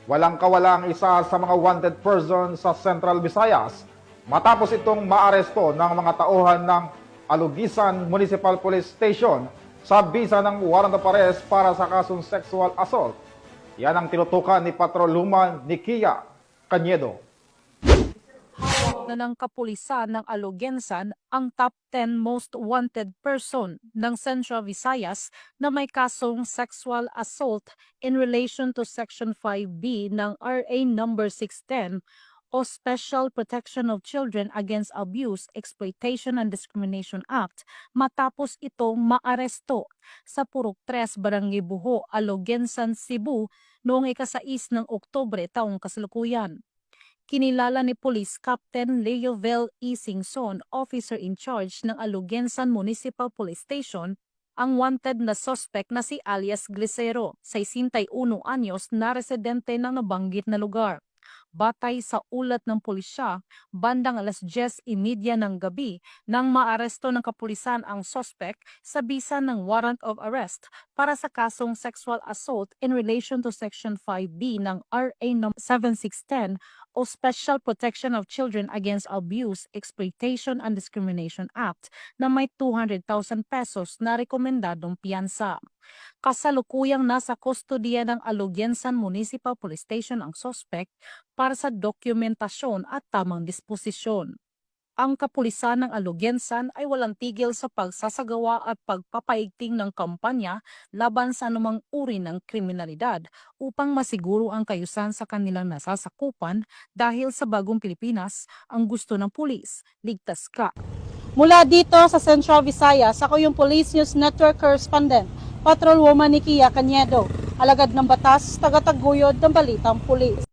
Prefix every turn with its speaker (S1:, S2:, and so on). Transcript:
S1: Walang kawala ang isa sa mga wanted person sa Central Visayas matapos itong maaresto ng mga tauhan ng Alugisan Municipal Police Station sa bisa ng warrant of arrest para sa kasong sexual assault. Yan ang tinutukan ni Patrolwoman Nikia Cañedo.
S2: Na ng kapulisan ng Alugensan ang top 10 most wanted person ng Central Visayas na may kasong sexual assault in relation to Section 5B ng RA number 610 o Special Protection of Children Against Abuse, Exploitation and Discrimination Act matapos itong maaresto sa Purok 3, Barangay Buho, Alugensan, Cebu noong ika-6 ng Oktubre taong kasalukuyan. Kinilala ni Police Captain Leovel E. Singson, officer in charge ng Alugensan Municipal Police Station, ang wanted na suspect na si alias Glicero, 61 anyos na residente ng nabanggit na lugar. Batay sa ulat ng pulisya, bandang 10:30 ng gabi nang maaresto ng kapulisan ang suspect sa bisa ng warrant of arrest para sa kasong sexual assault in relation to Section 5B ng RA No. 7610 o Special Protection of Children Against Abuse, Exploitation and Discrimination Act na may 200,000 pesos na rekomendadong piyansa. Kasalukuyang nasa kustodiya ng Alugensan Municipal Police Station ang suspect para sa dokumentasyon at tamang disposisyon. Ang kapulisan ng Alugensan ay walang tigil sa pagsasagawa at pagpapaigting ng kampanya laban sa anumang uri ng kriminalidad upang masiguro ang kayusan sa kanilang nasasakupan dahil sa bagong Pilipinas, ang gusto ng pulis, ligtas ka.
S3: Mula dito sa Central Visayas, ako yung Police News Network Correspondent, Patrolwoman Nikia Cañedo, alagad ng batas, tagataguyod ng balitang pulis.